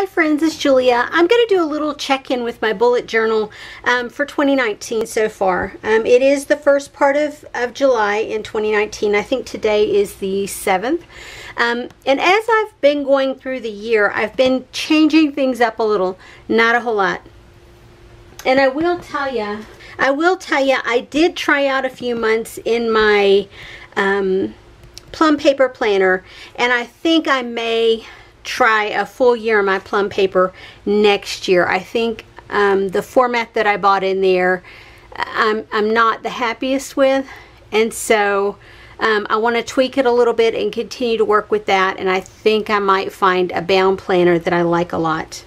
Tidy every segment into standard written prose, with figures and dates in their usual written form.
Hi friends, it's Julia. I'm going to do a little check-in with my bullet journal for 2019 so far. It is the first part of July in 2019. I think today is the 7th. And as I've been going through the year, I've been changing things up a little, not a whole lot. And I will tell you, I did try out a few months in my plum paper planner, and I think I may try a full year of my plum paper next year. I think the format that I bought in there, I'm not the happiest with, and so I want to tweak it a little bit and continue to work with that, and I think I might find a bound planner that I like a lot.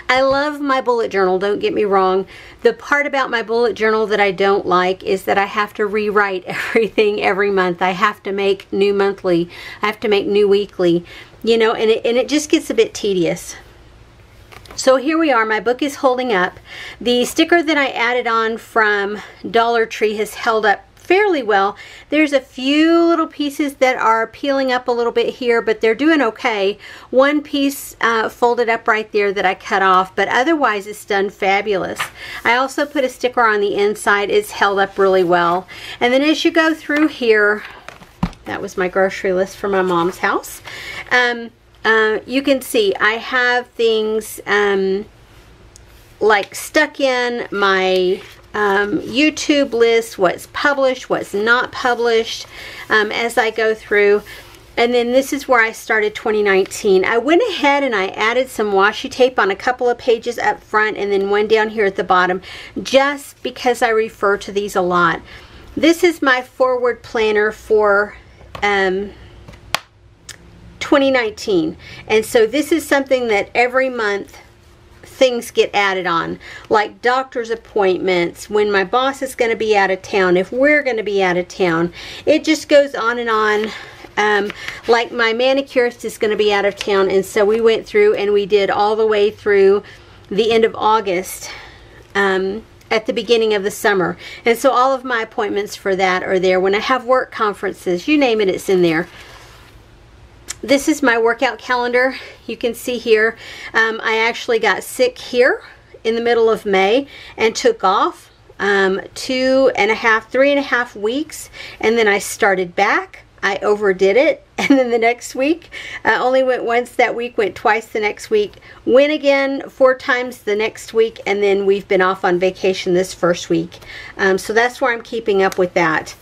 I love my bullet journal, don't get me wrong. The part about my bullet journal that I don't like is that I have to rewrite everything every month. I have to make new monthly, I have to make new weekly, you know, and it just gets a bit tedious. So here we are, my book is holding up. The sticker that I added on from Dollar Tree has held up fairly well. There's a few little pieces that are peeling up a little bit here, but they're doing okay. One piece folded up right there that I cut off, but otherwise it's done fabulous. I also put a sticker on the inside. It's held up really well. And then as you go through here, that was my grocery list for my mom's house. You can see I have things like stuck in my YouTube list, what's published, what's not published, as I go through. And then this is where I started 2019. I went ahead and I added some washi tape on a couple of pages up front and then one down here at the bottom, just because I refer to these a lot. This is my forward planner for 2019, and so this is something that every month things get added on, like doctor's appointments, when my boss is going to be out of town, if we're going to be out of town. It just goes on and on. Like my manicurist is going to be out of town, and so we went through and we did all the way through the end of August at the beginning of the summer, and so all of my appointments for that are there. When I have work conferences, you name it, it's in there. This is my workout calendar. You can see here, I actually got sick here in the middle of May and took off 3.5 weeks, and then I started back. I overdid it, and then the next week, I only went once that week, went twice the next week, went again 4 times the next week, and then we've been off on vacation this first week. So that's where I'm keeping up with that.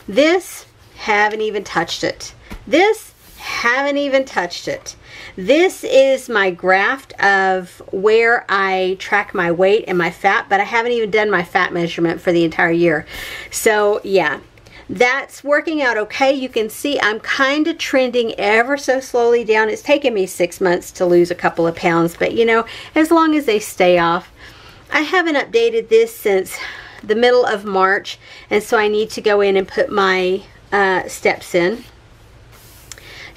This, haven't even touched it. This, haven't even touched it. This is my graph of where I track my weight and my fat, but I haven't even done my fat measurement for the entire year. So yeah, that's working out okay. You can see I'm kind of trending ever so slowly down. It's taken me 6 months to lose a couple of pounds, but you know, as long as they stay off. I haven't updated this since the middle of March, and so I need to go in and put my steps in.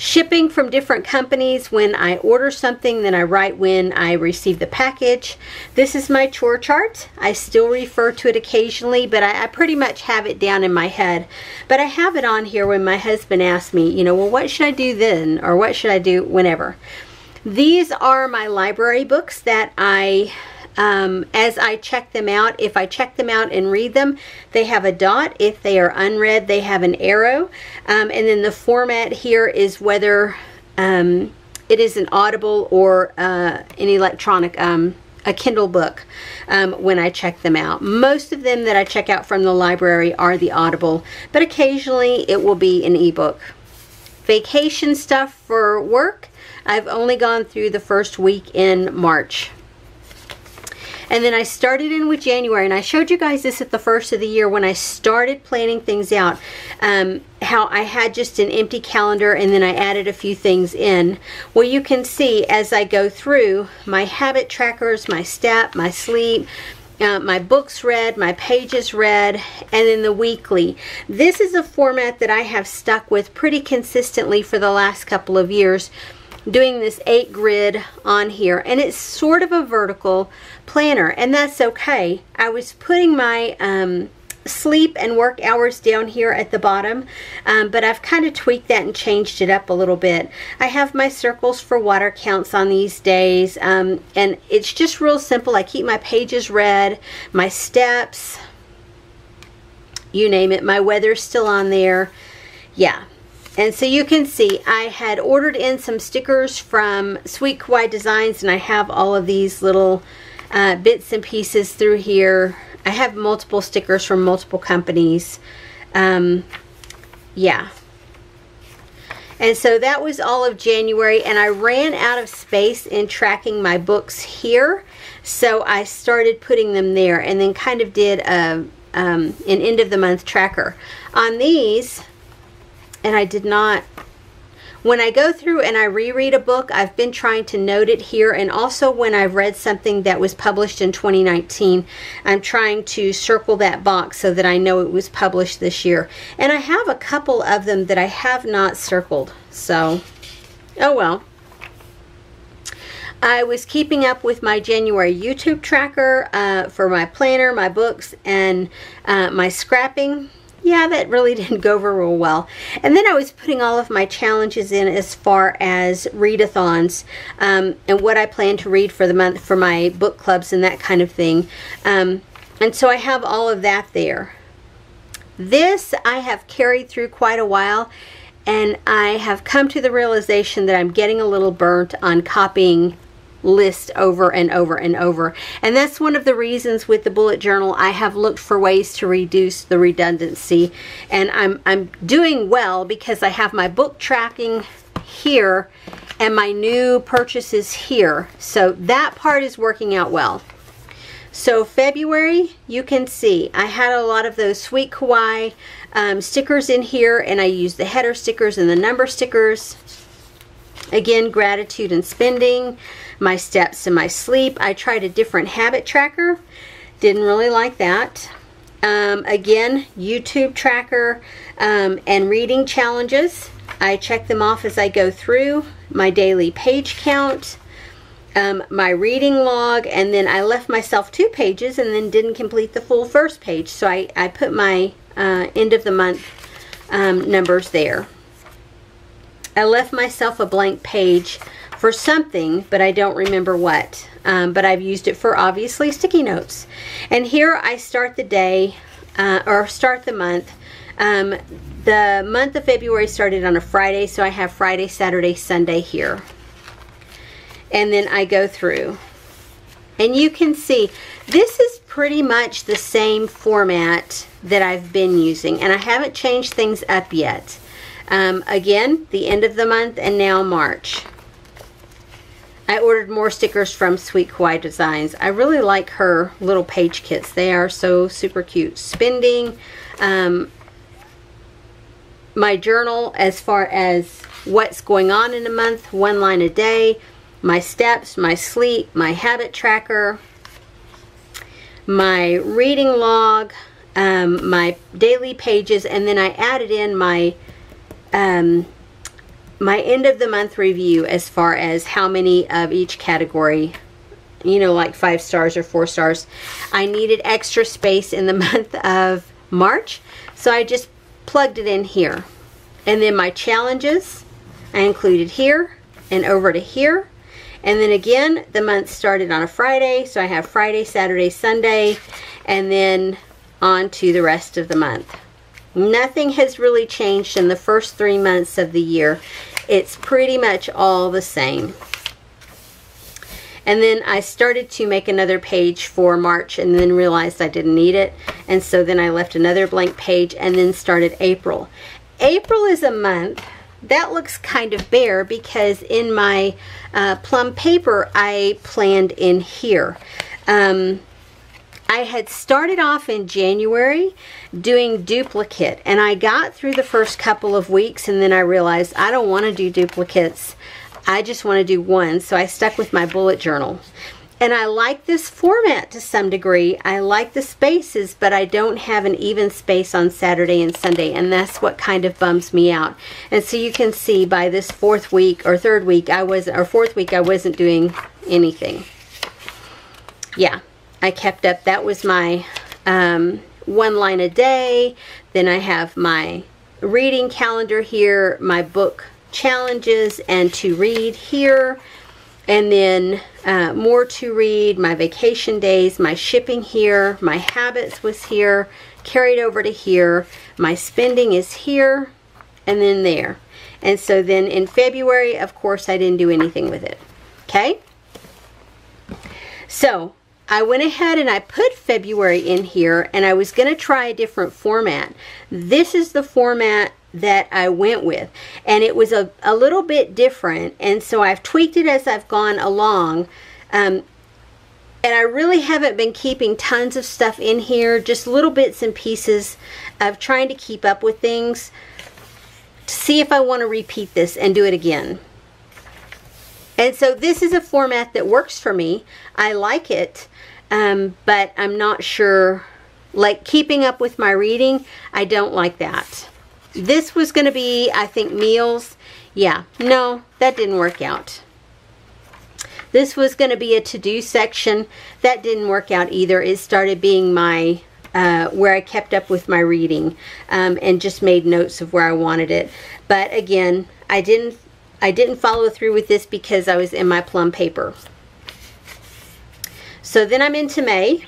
Shipping from different companies. When I order something, then I write when I receive the package. This is my chore chart. I still refer to it occasionally, but I pretty much have it down in my head. But I have it on here when my husband asks me, you know, well, what should I do then? Or what should I do whenever? These are my library books that I as I check them out. If I check them out and read them, they have a dot. If they are unread, they have an arrow. And then the format here is whether it is an Audible or an electronic, a Kindle book when I check them out. Most of them that I check out from the library are the Audible, but occasionally it will be an ebook. Vacation stuff for work, I've only gone through the first week in March. And then I started in with January, and I showed you guys this at the first of the year when I started planning things out, how I had just an empty calendar and then I added a few things in. Well, you can see as I go through my habit trackers, my step, my sleep, my books read, my pages read, and then the weekly. This is a format that I have stuck with pretty consistently for the last couple of years, doing this 8 grid on here, and it's sort of a vertical planner, and that's okay. I was putting my sleep and work hours down here at the bottom, but I've kind of tweaked that and changed it up a little bit. I have my circles for water counts on these days, and it's just real simple. I keep my pages red, my steps, you name it. My weather's still on there. Yeah. And so you can see I had ordered in some stickers from Sweet Kawaii Designs, and I have all of these little bits and pieces through here. I have multiple stickers from multiple companies. Yeah. And so that was all of January, and I ran out of space in tracking my books here. So I started putting them there, and then kind of did an end of the month tracker. On these, and I did not, when I go through and I reread a book, I've been trying to note it here, and also when I've read something that was published in 2019, I'm trying to circle that box so that I know it was published this year. And I have a couple of them that I have not circled, so oh well. I was keeping up with my January YouTube tracker for my planner, my books, and my scrapping. Yeah, that really didn't go over real well. And then I was putting all of my challenges in as far as readathons, and what I plan to read for the month for my book clubs and that kind of thing. And so I have all of that there. This I have carried through quite a while, and I have come to the realization that I'm getting a little burnt on copying list over and over and over, and that's one of the reasons with the bullet journal I have looked for ways to reduce the redundancy, and I'm doing well because I have my book tracking here and my new purchases here, so that part is working out well. So February, you can see I had a lot of those Sweet Kawaii stickers in here, and I used the header stickers and the number stickers. Again, gratitude and spending, my steps and my sleep. I tried a different habit tracker. Didn't really like that. Again, YouTube tracker and reading challenges. I check them off as I go through. My daily page count, my reading log, and then I left myself 2 pages and then didn't complete the full first page. So I put my end of the month numbers there. I left myself a blank page for something, but I don't remember what. But I've used it for, obviously, sticky notes. And here I start the day, or start the month. The month of February started on a Friday, so I have Friday, Saturday, Sunday here. And then I go through. And you can see, this is pretty much the same format that I've been using, and I haven't changed things up yet. Again, the end of the month, and now March. I ordered more stickers from Sweet Kawaii Designs. I really like her little page kits. They are so super cute. Spending, my journal as far as what's going on in a month, 1 line a day, my steps, my sleep, my habit tracker, my reading log, my daily pages, and then I added in my my end of the month review as far as how many of each category, you know, like 5 stars or 4 stars. I needed extra space in the month of March, so I just plugged it in here. And then my challenges I included here and over to here. And then again, the month started on a Friday, so I have Friday, Saturday, Sunday, and then on to the rest of the month. Nothing has really changed in the first 3 months of the year. It's pretty much all the same. And then I started to make another page for March and then realized I didn't need it. And so then I left another blank page and then started April. April is a month that looks kind of bare because in my plum paper I planned in here. I had started off in January doing duplicate, and I got through the first couple of weeks, and then I realized I don't want to do duplicates. I just want to do one, so I stuck with my bullet journal. And I like this format to some degree. I like the spaces, but I don't have an even space on Saturday and Sunday, and that's what kind of bums me out. And so you can see by this 4th week or 3rd week, or 4th week, I wasn't doing anything. Yeah. I kept up. That was my one line a day. Then I have my reading calendar here, my book challenges and to read here, and then more to read, my vacation days, my shipping here, my habits was here, carried over to here, my spending is here, and then there. And so then in February, of course, I didn't do anything with it. Okay? So I went ahead and I put February in here, and I was going to try a different format. This is the format that I went with, and it was a little bit different, and so I've tweaked it as I've gone along, and I really haven't been keeping tons of stuff in here, just little bits and pieces of trying to keep up with things to see if I want to repeat this and do it again. And so this is a format that works for me. I like it, but I'm not sure, like keeping up with my reading, I don't like that. This was going to be, I think, meals. Yeah, no, that didn't work out. This was going to be a to-do section. That didn't work out either. It started being my, where I kept up with my reading and just made notes of where I wanted it. But again, I didn't follow through with this because I was in my plum paper. So then I'm into May,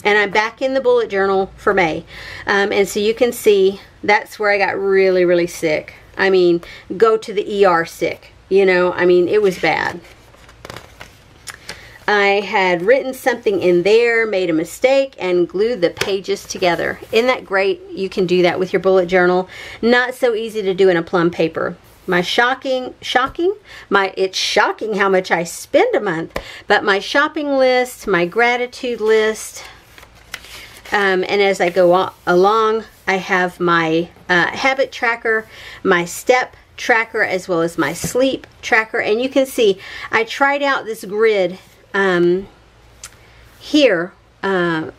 and I'm back in the bullet journal for May. And so you can see that's where I got really, really sick. I mean, go to the ER sick. You know, I mean, it was bad. I had written something in there, made a mistake, and glued the pages together. Isn't that great? You can do that with your bullet journal. Not so easy to do in a plum paper. It's shocking how much I spend a month. But my shopping list, my gratitude list, and as I go along, I have my habit tracker, my step tracker, as well as my sleep tracker. And you can see I tried out this grid here, and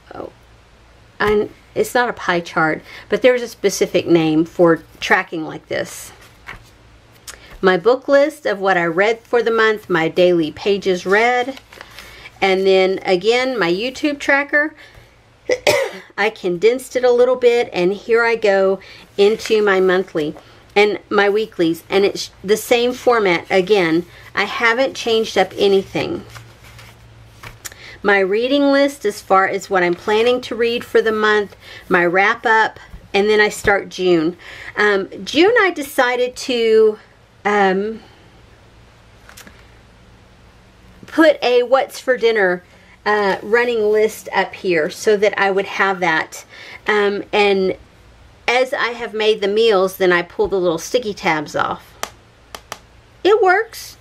it's not a pie chart, but there's a specific name for tracking like this. My book list of what I read for the month, my daily pages read, and then again my YouTube tracker. I condensed it a little bit, and here I go into my monthly and my weeklies, and it's the same format again. I haven't changed up anything. My reading list as far as what I'm planning to read for the month, my wrap up, and then I start June. June I decided to put a what's for dinner running list up here so that I would have that. And as I have made the meals, then I pull the little sticky tabs off. It works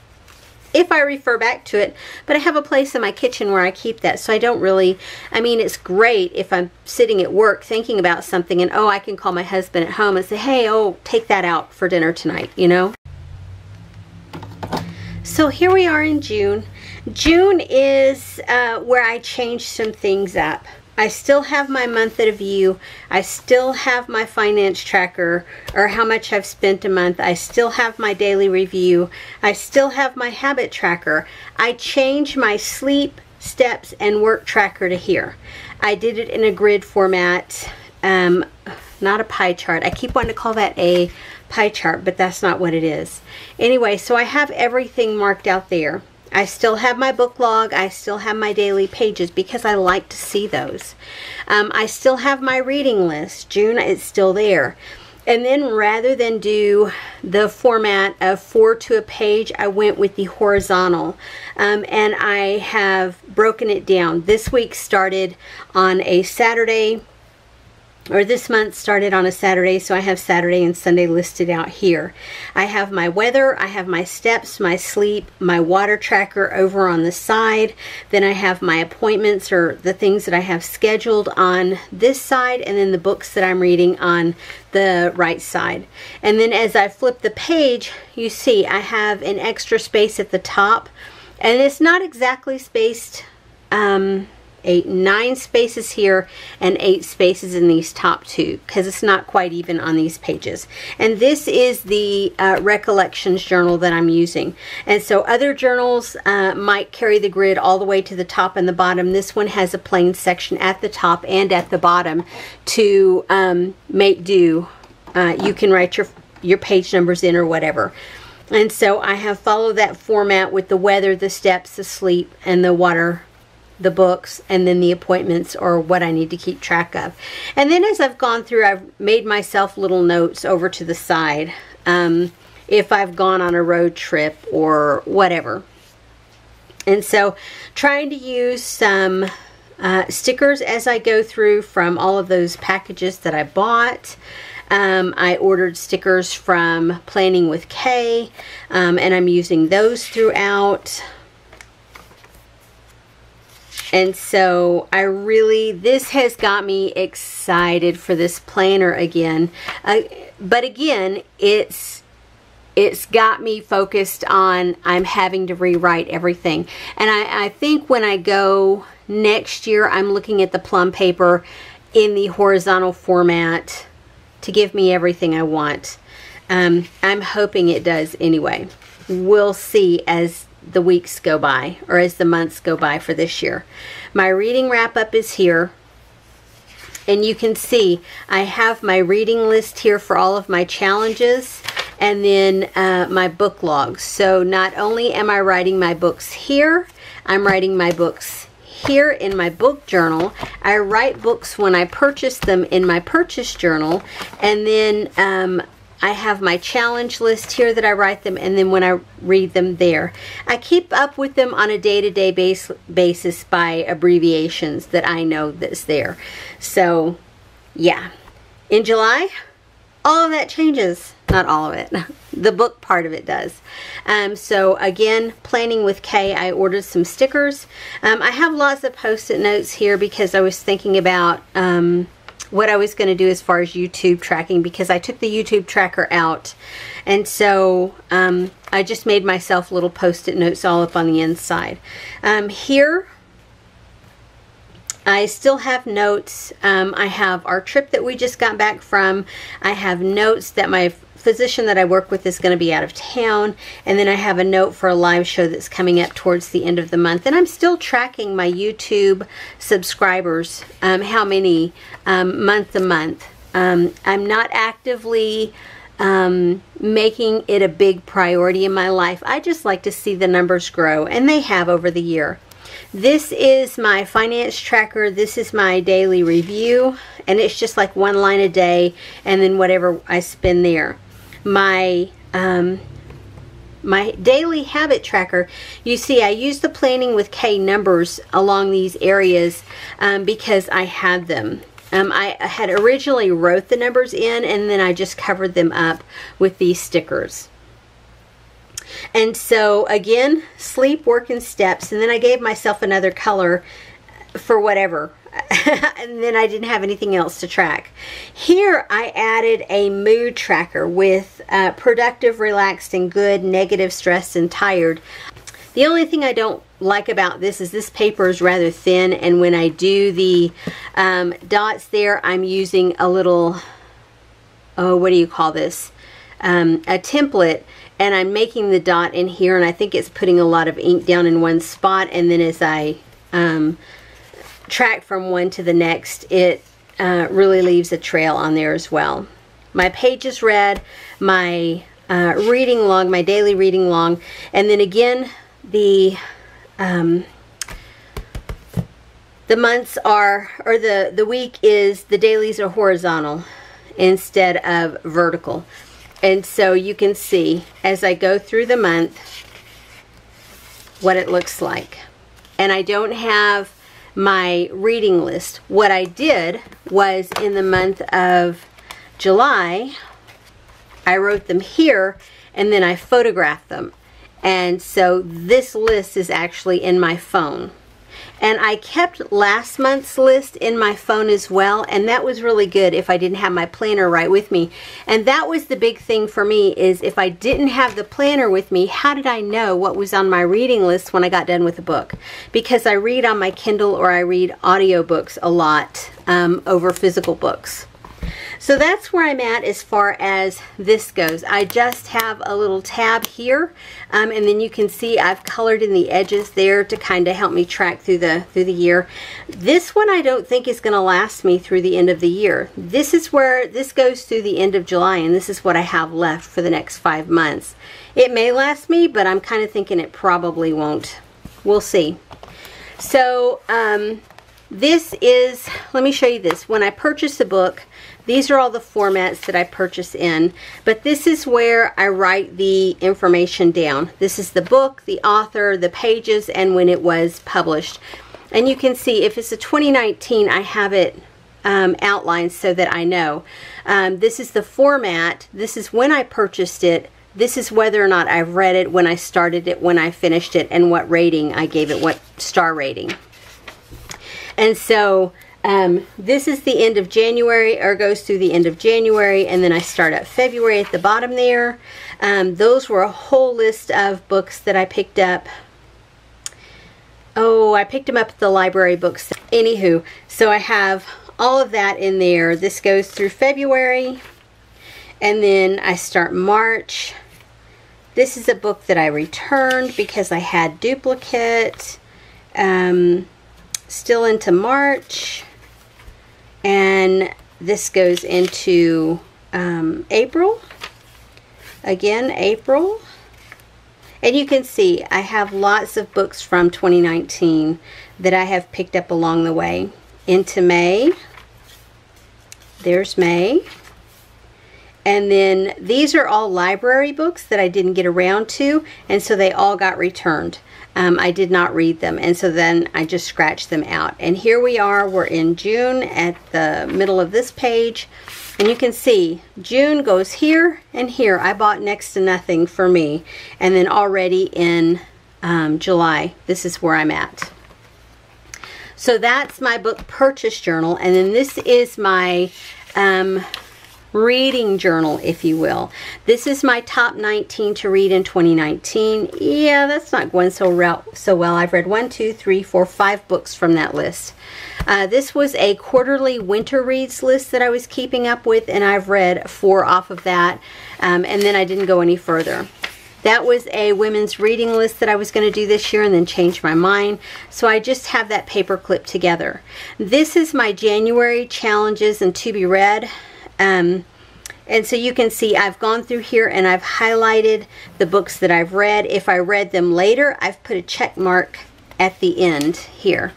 if I refer back to it, but I have a place in my kitchen where I keep that, so I don't really, I mean, it's great if I'm sitting at work thinking about something and, oh, I can call my husband at home and say, hey, oh, take that out for dinner tonight, you know? So here we are in June. June is where I changed some things up. I still have my month at a view. I still have my finance tracker, or how much I've spent a month. I still have my daily review. I still have my habit tracker. I changed my sleep, steps, and work tracker to here. I did it in a grid format, not a pie chart. I keep wanting to call that a pie chart, but that's not what it is. Anyway, so I have everything marked out there. I still have my book log. I still have my daily pages because I like to see those. I still have my reading list. June is still there. And then rather than do the format of 4 to a page, I went with the horizontal. And I have broken it down. This week started on a Saturday, or this month started on a Saturday, so I have Saturday and Sunday listed out here. I have my weather, I have my steps, my sleep, my water tracker over on the side. Then I have my appointments, or the things that I have scheduled, on this side, and then the books that I'm reading on the right side. And then as I flip the page, you see I have an extra space at the top, and it's not exactly spaced 9 spaces here and 8 spaces in these top 2 because it's not quite even on these pages. And this is the Recollections journal that I'm using. And so other journals might carry the grid all the way to the top and the bottom. This one has a plain section at the top and at the bottom to make do. You can write your page numbers in or whatever. And so I have followed that format with the weather, the steps, the sleep, and the water, the books, and then the appointments or what I need to keep track of. And then as I've gone through, I've made myself little notes over to the side if I've gone on a road trip or whatever. And so trying to use some stickers as I go through from all of those packages that I bought. I ordered stickers from Planning with Kay, and I'm using those throughout. And so this has got me excited for this planner again. But again, it's got me focused on I'm having to rewrite everything. And I think when I go next year, I'm looking at the plum paper in the horizontal format to give me everything I want. I'm hoping it does anyway. We'll see as the weeks go by or as the months go by for this year. My reading wrap up is here. And you can see I have my reading list here for all of my challenges and then my book logs. So not only am I writing my books here, I'm writing my books here in my book journal. I write books when I purchase them in my purchase journal, and then I have my challenge list here that I write them, and then when I read them there. I keep up with them on a day-to-day basis by abbreviations that I know that's there. So yeah, in July all of that changes. Not all of it. The book part of it does. So again, Planning with Kay, I ordered some stickers. I have lots of post-it notes here because I was thinking about what I was going to do as far as YouTube tracking, because I took the YouTube tracker out. And so I just made myself little post-it notes all up on the inside. Here, I still have notes. I have our trip that we just got back from. I have notes that my physician that I work with is going to be out of town, and then I have a note for a live show that's coming up towards the end of the month. And I'm still tracking my YouTube subscribers, how many month to month. I'm not actively making it a big priority in my life. I just like to see the numbers grow, and they have over the year. This is my finance tracker. This is my daily review, and it's just like one line a day and then whatever I spend there. My daily habit tracker, you see I use the Planning with Kay numbers along these areas because I had them. I had originally wrote the numbers in, and then I just covered them up with these stickers. And so again, sleep, work, and steps, and then I gave myself another color for whatever. And then I didn't have anything else to track. Here I added a mood tracker with productive, relaxed, and good, negative, stressed, and tired. The only thing I don't like about this is this paper is rather thin, and when I do the dots there, I'm using a little, oh, what do you call this? A template, and I'm making the dot in here, and I think it's putting a lot of ink down in one spot, and then as I track from one to the next, it really leaves a trail on there as well. My page is read, my reading log, my daily reading log, and then again the months are, or the week is, the dailies are horizontal instead of vertical. And so you can see as I go through the month what it looks like. And I don't have my reading list. What I did was in the month of July, I wrote them here and then I photographed them. And so this list is actually in my phone. And I kept last month's list in my phone as well, and that was really good if I didn't have my planner right with me. And that was the big thing for me, is if I didn't have the planner with me, how did I know what was on my reading list when I got done with the book? Because I read on my Kindle or I read audiobooks a lot over physical books. So that's where I'm at as far as this goes. I just have a little tab here, and then you can see I've colored in the edges there to kind of help me track through the year. This one I don't think is going to last me through the end of the year. This is where this goes through the end of July, and this is what I have left for the next 5 months. It may last me, but I'm kind of thinking it probably won't. We'll see. So this is, let me show you this. When I purchased the book, these are all the formats that I purchase in, but this is where I write the information down. This is the book, the author, the pages, and when it was published. And you can see if it's a 2019, I have it outlined so that I know. This is the format. This is when I purchased it. This is whether or not I've read it, when I started it, when I finished it, and what rating I gave it, what star rating. And so this is the end of January, or goes through the end of January, and then I start at February at the bottom there. Those were a whole list of books that I picked up. Oh, I picked them up at the library books. Anywho, so I have all of that in there. This goes through February, and then I start March. This is a book that I returned because I had duplicate. Still into March. And this goes into April. Again, April. And you can see I have lots of books from 2019 that I have picked up along the way. Into May. There's May. And then these are all library books that I didn't get around to, and so they all got returned. I did not read them, and so then I just scratched them out. And here we are, we're in June at the middle of this page, and you can see June goes here and here. I bought next to nothing for me, and then already in July, this is where I'm at. So that's my book purchase journal, and then this is my reading journal, if you will. This is my top 19 to read in 2019. Yeah, that's not going so well. I've read 1, 2, 3, 4, 5 books from that list. This was a quarterly winter reads list that I was keeping up with, and I've read 4 off of that, and then I didn't go any further. That was a women's reading list that I was going to do this year and then changed my mind. So I just have that paper clip together. This is my January challenges and to be read. And so you can see I've gone through here and I've highlighted the books that I've read. If I read them later, I've put a check mark at the end here.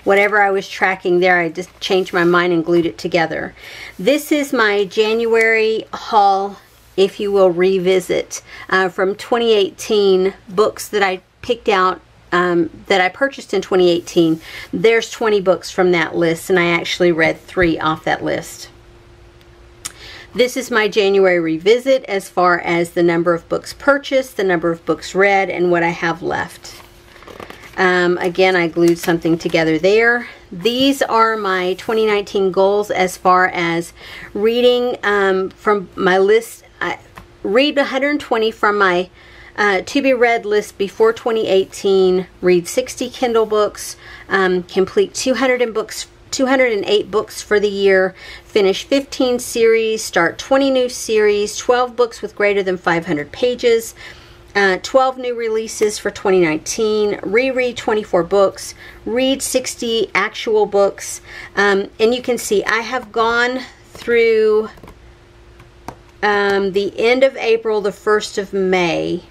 Whatever I was tracking there, I just changed my mind and glued it together. This is my January haul, if you will, revisit from 2018 books that I picked out that I purchased in 2018. There's 20 books from that list, and I actually read 3 off that list. This is my January revisit as far as the number of books purchased, the number of books read, and what I have left. Again, I glued something together there. These are my 2019 goals as far as reading from my list. I read 120 from my to be read list before 2018, read 60 Kindle books, complete 208 books for the year, finish 15 series, start 20 new series, 12 books with greater than 500 pages, 12 new releases for 2019, reread 24 books, read 60 actual books, and you can see I have gone through the end of April, the 1st of May,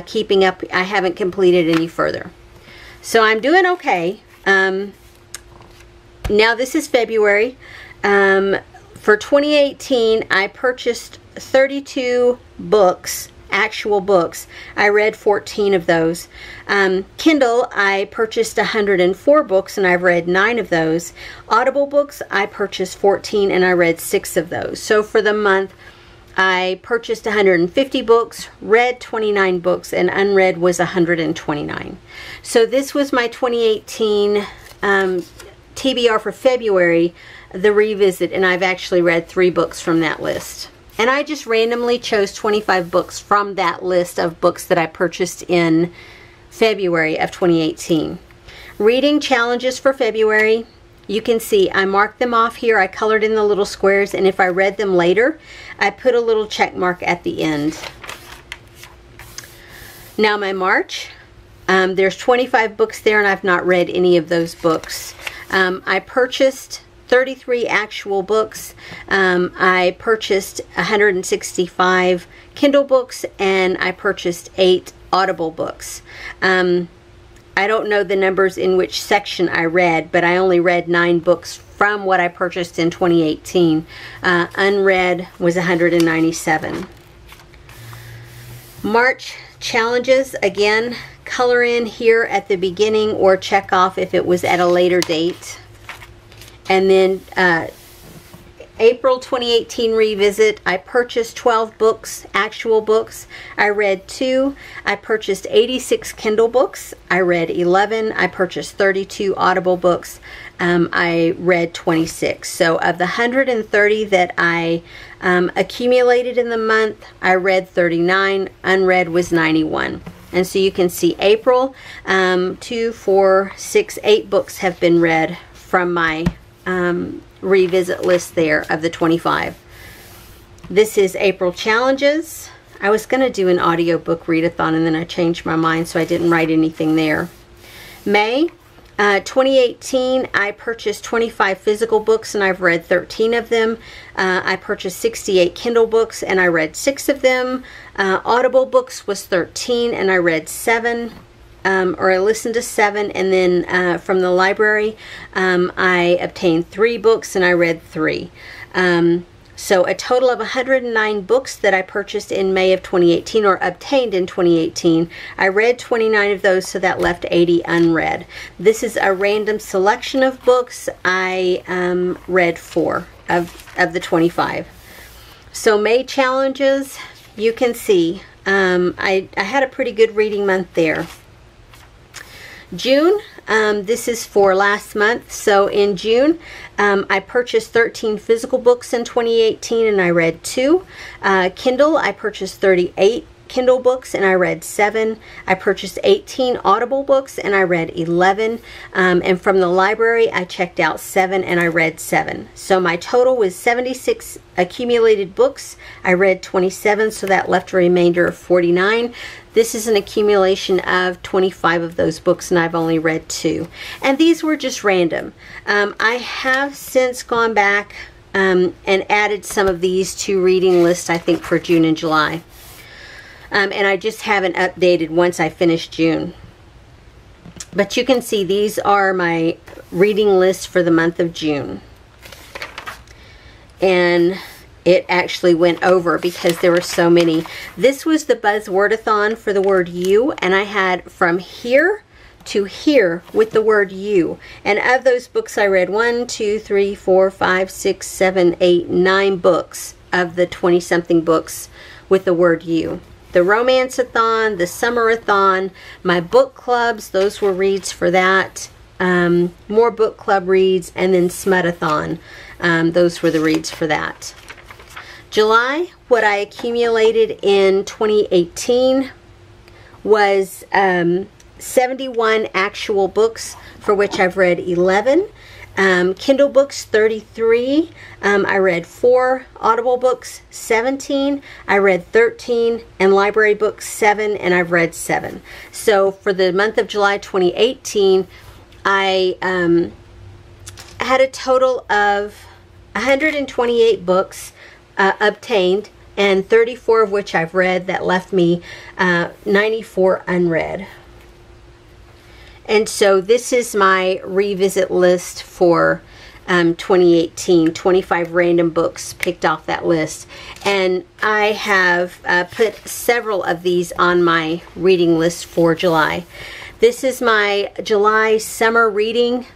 keeping up. I haven't completed any further. So I'm doing okay. Now this is February. For 2018, I purchased 32 books, actual books. I read 14 of those. Kindle, I purchased 104 books and I've read 9 of those. Audible books, I purchased 14 and I read 6 of those. So for the month, I purchased 150 books, read 29 books, and unread was 129. So this was my 2018 TBR for February, the revisit, and I've actually read 3 books from that list. And I just randomly chose 25 books from that list of books that I purchased in February of 2018. Reading challenges for February. You can see I marked them off here. I colored in the little squares, and if I read them later, I put a little check mark at the end. Now my March, there's 25 books there, and I've not read any of those books. I purchased 33 actual books. I purchased 165 Kindle books, and I purchased 8 Audible books. I don't know the numbers in which section I read, but I only read 9 books from what I purchased in 2018. Unread was 197. March challenges, again, color in here at the beginning or check off if it was at a later date. And then April 2018 revisit, I purchased 12 books, actual books. I read 2. I purchased 86 Kindle books. I read 11. I purchased 32 Audible books. I read 26. So of the 130 that I accumulated in the month, I read 39. Unread was 91. And so you can see April, 2, 4, 6, 8 books have been read from my revisit list there of the 25. This is April challenges. I was going to do an audiobook readathon, and then I changed my mind, so I didn't write anything there. May 2018, I purchased 25 physical books, and I've read 13 of them. I purchased 68 Kindle books, and I read 6 of them. Audible books was 13, and I read 7. Or I listened to 7, and then from the library I obtained 3 books, and I read 3. So a total of 109 books that I purchased in May of 2018, or obtained in 2018. I read 29 of those, so that left 80 unread. This is a random selection of books. I read 4 of the 25. So May challenges, you can see I had a pretty good reading month there. June, this is for last month. So in June, I purchased 13 physical books in 2018, and I read 2. Kindle, I purchased 38 Kindle books, and I read 7. I purchased 18 Audible books, and I read 11. And from the library, I checked out 7, and I read 7. So my total was 76 accumulated books. I read 27, so that left a remainder of 49. This is an accumulation of 25 of those books, and I've only read 2. And these were just random. I have since gone back and added some of these to reading lists, I think, for June and July. And I just haven't updated once I finished June. But you can see these are my reading lists for the month of June. And it actually went over because there were so many. This was the Buzzwordathon for the word you, and I had from here to here with the word you. And of those books I read 1, 2, 3, 4, 5, 6, 7, 8, 9 books of the 20-something books with the word you. The Romance-a-thon, the Summer-a-thon, my book clubs, those were reads for that. More book club reads, and then Smut-a-thon. Those were the reads for that. July, what I accumulated in 2018 was 71 actual books, for which I've read 11. Kindle books, 33. I read 4. Audible books, 17. I read 13. And library books, 7. And I've read 7. So for the month of July 2018, I had a total of 128 books obtained, and 34 of which I've read. That left me 94 unread. And so this is my revisit list for 2018, 25 random books picked off that list. And I have put several of these on my reading list for July. This is my July summer reading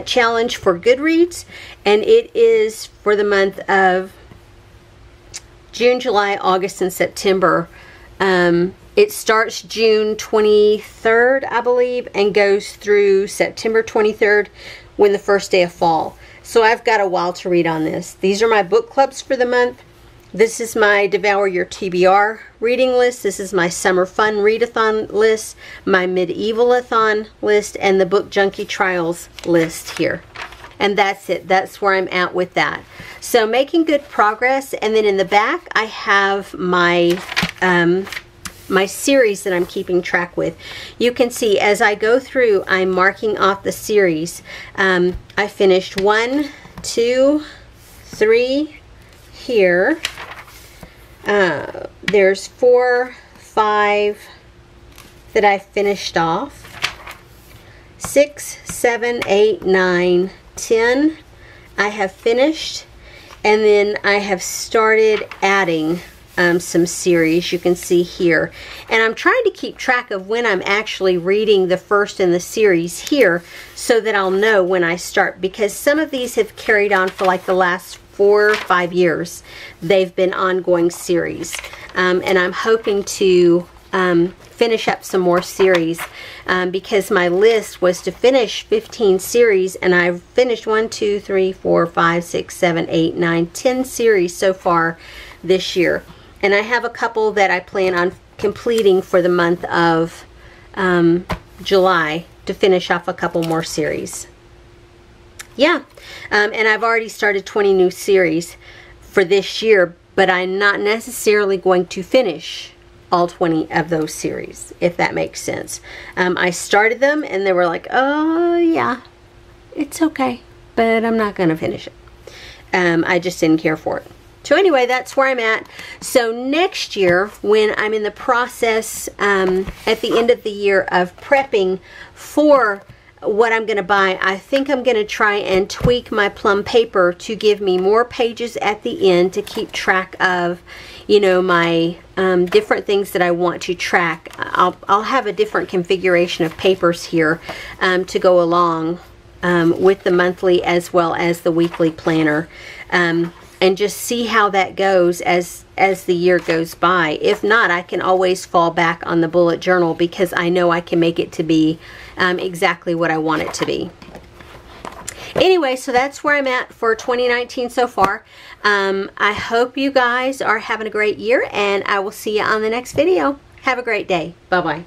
challenge for Goodreads, and it is for the month of June, July, August, and September. It starts June 23rd, I believe, and goes through September 23rd when the first day of fall. So I've got a while to read on this. These are my book clubs for the month. This is my Devour Your TBR reading list. This is my Summer Fun Readathon list, my Medievalathon list, and the Book Junkie Trials list here. And that's it. That's where I'm at with that. So making good progress. And then in the back, I have my my series that I'm keeping track with. You can see as I go through, I'm marking off the series. I finished 1, 2, 3 here. There's 4, 5 that I finished off. 6, 7, 8, 9, 10 I have finished, and then I have started adding some series, you can see here. And I'm trying to keep track of when I'm actually reading the first in the series here so that I'll know when I start, because some of these have carried on for like the last 4 or 5 years. They've been ongoing series. And I'm hoping to finish up some more series because my list was to finish 15 series, and I've finished 1, 2, 3, 4, 5, 6, 7, 8, 9, 10 series so far this year. And I have a couple that I plan on completing for the month of July to finish off a couple more series. Yeah, and I've already started 20 new series for this year, but I'm not necessarily going to finish all 20 of those series, if that makes sense. I started them and they were like, oh yeah, it's okay, but I'm not going to finish it. I just didn't care for it. So anyway, that's where I'm at. So next year, when I'm in the process at the end of the year of prepping for what I'm going to buy, I think I'm going to try and tweak my plum paper to give me more pages at the end to keep track of, you know, my different things that I want to track. I'll have a different configuration of papers here to go along with the monthly as well as the weekly planner. And just see how that goes as the year goes by. If not, I can always fall back on the bullet journal because I know I can make it to be exactly what I want it to be. Anyway, so that's where I'm at for 2019 so far. I hope you guys are having a great year, and I will see you on the next video. Have a great day. Bye-bye.